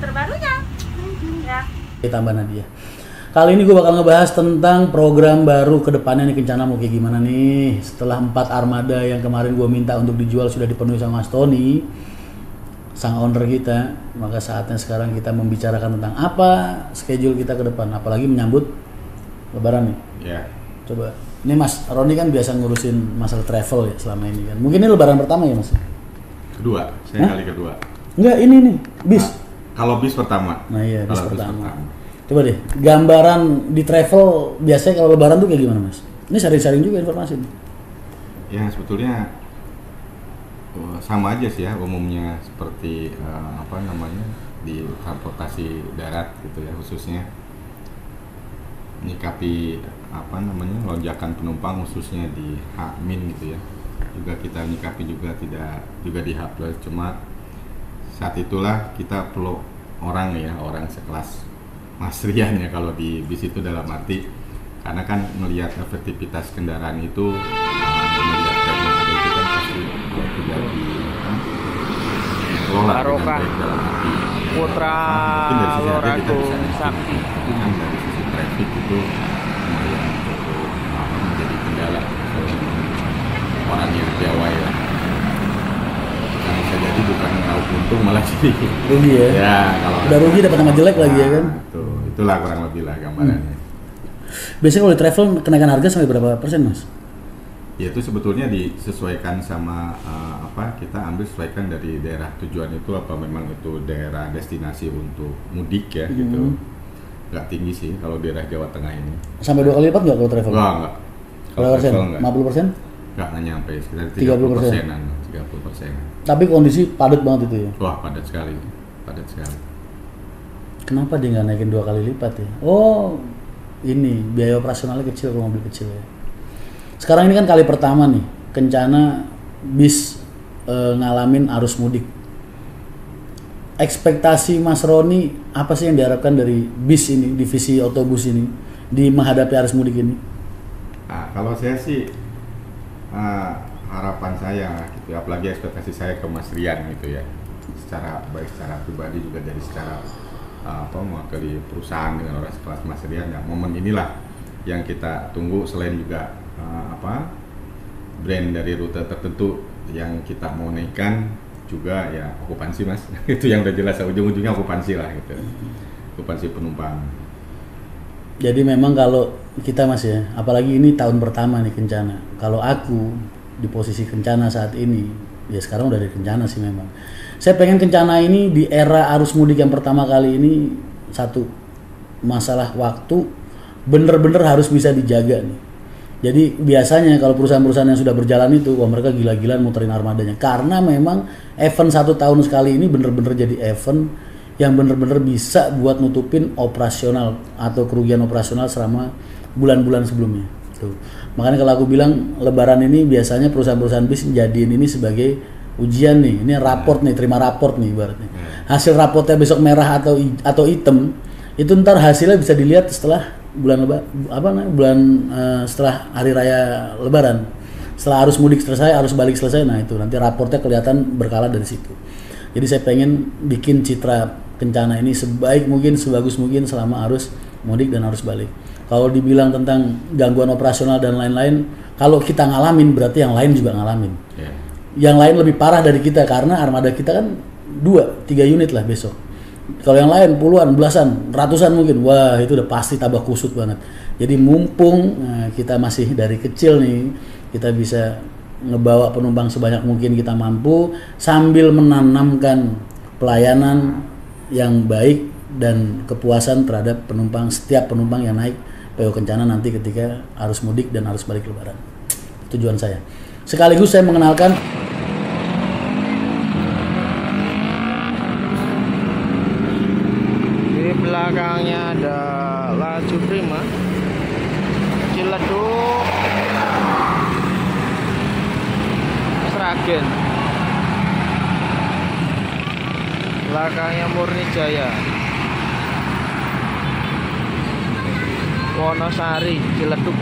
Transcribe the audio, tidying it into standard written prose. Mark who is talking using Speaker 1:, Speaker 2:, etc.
Speaker 1: terbarunya. Ya.
Speaker 2: Tambah Nadia. Kali ini gue bakal ngebahas tentang program baru ke depannya nih Kencana mau kayak gimana nih. Setelah 4 armada yang kemarin gue minta untuk dijual sudah dipenuhi sama Mas Tony, sang owner kita, maka saatnya sekarang kita membicarakan tentang apa schedule kita ke depan, apalagi menyambut Lebaran nih.
Speaker 3: Ya.
Speaker 2: Coba, ini Mas Roni kan biasa ngurusin masalah travel ya selama ini kan. Mungkin ini Lebaran pertama ya Mas?
Speaker 3: Kedua, saya kali kedua.
Speaker 2: Enggak, ini nih, bis.
Speaker 3: Kalau bis pertama.
Speaker 2: Nah iya, bis
Speaker 3: Kalau
Speaker 2: pertama. Coba deh, gambaran di travel biasanya kalau Lebaran tuh kayak gimana Mas? Ini sharing-sharing juga informasi nih.
Speaker 3: Ya sebetulnya sama aja sih ya, umumnya seperti di transportasi darat gitu ya, khususnya menyikapi lonjakan penumpang khususnya di H- gitu ya. Juga kita menyikapi juga tidak juga di H+, cuma saat itulah kita perlu orang sekelas Mas Rian ya kalau di bis itu, dalam arti karena kan melihat efektivitas kendaraan itu, melihat yang ada itu kan pasti tidak dikelola dengan baik, dalam arti
Speaker 4: Putra
Speaker 3: mungkin dari sisi harga kita bisa
Speaker 4: Sakti
Speaker 3: dengan dari sisi traffic itu lumayan menjadi kendala orang yang piawai lah. Nah, bisa jadi bukan meraup untung malah jadi
Speaker 2: Rugi ya?
Speaker 3: Ya, kalau
Speaker 2: udah rugi dapat nama jelek lagi ya kan?
Speaker 3: Itulah kurang lebih lah gambarannya.
Speaker 2: Biasanya kalau di travel kenaikan harga sampai berapa persen Mas?
Speaker 3: Ya itu sebetulnya disesuaikan sama kita ambil sesuaikan dari daerah tujuan itu, apa memang itu daerah destinasi untuk mudik ya gitu. Nggak tinggi sih kalau daerah Jawa Tengah ini.
Speaker 2: Sampai 2 kali lipat nggak kalau travel?
Speaker 3: Enggak. Kalau
Speaker 2: Berapa persen?
Speaker 3: travel enggak.
Speaker 2: 50%?
Speaker 3: Nggak nyampe, sekitar
Speaker 2: 30%.
Speaker 3: 30%.
Speaker 2: Tapi kondisi padat banget itu ya?
Speaker 3: Wah, padat sekali.
Speaker 2: Kenapa dia nggak naikin 2 kali lipat ya? Oh, ini biaya operasionalnya kecil kalau mobil kecil ya. Sekarang ini kan kali pertama nih Kencana bis ngalamin arus mudik. Ekspektasi Mas Roni apa sih yang diharapkan dari bis ini, divisi otobus ini di menghadapi arus mudik ini?
Speaker 3: Nah, kalau saya sih harapan saya gitu, apalagi ekspektasi saya ke Mas Rian gitu ya, baik secara pribadi juga dari secara mewakili perusahaan dengan orang sekelas Mas Rian ya, momen inilah yang kita tunggu, selain juga brand dari rute tertentu yang kita mau naikkan juga ya okupansi Mas. Itu yang udah jelas, ujung-ujungnya okupansi lah gitu, okupansi penumpang.
Speaker 2: Jadi memang kalau kita Mas ya, apalagi ini tahun pertama nih Kencana, kalau aku di posisi Kencana saat ini, ya sekarang udah di Kencana sih memang. Saya pengen Kencana ini di era arus mudik yang pertama kali ini, satu, masalah waktu bener-bener harus bisa dijaga nih. Jadi biasanya kalau perusahaan-perusahaan yang sudah berjalan itu, wah mereka gila-gilaan muterin armadanya. Karena memang event 1 tahun sekali ini bener-bener jadi event yang bener-bener bisa buat nutupin operasional atau kerugian operasional selama bulan-bulan sebelumnya. Tuh. Makanya kalau aku bilang Lebaran ini biasanya perusahaan-perusahaan bis jadiin ini sebagai ujian nih. Ini raport nih, terima raport nih ibaratnya. Hasil raportnya besok merah atau hitam, itu ntar hasilnya bisa dilihat setelah setelah hari raya Lebaran. Setelah arus mudik selesai, arus balik selesai, nah itu nanti raportnya kelihatan berkala dari situ. Jadi saya pengen bikin citra Kencana ini sebaik mungkin, sebagus mungkin selama arus mudik dan arus balik. Kalau dibilang tentang gangguan operasional dan lain-lain, kalau kita ngalamin berarti yang lain juga ngalamin. Yang lain lebih parah dari kita karena armada kita kan 2-3 unit lah besok. Kalau yang lain puluhan, belasan, ratusan mungkin, wah itu udah pasti tambah kusut banget. Jadi mumpung kita masih dari kecil nih, kita bisa ngebawa penumpang sebanyak mungkin kita mampu sambil menanamkan pelayanan yang baik dan kepuasan terhadap penumpang, setiap penumpang yang naik PO Kencana nanti ketika arus mudik dan arus balik Lebaran. Tujuan saya. Sekaligus saya mengenalkan
Speaker 4: di belakangnya ada Laju Prima, Ciledug, Sragen. Belakangnya Murni Jaya, Wonosari, Ciledug.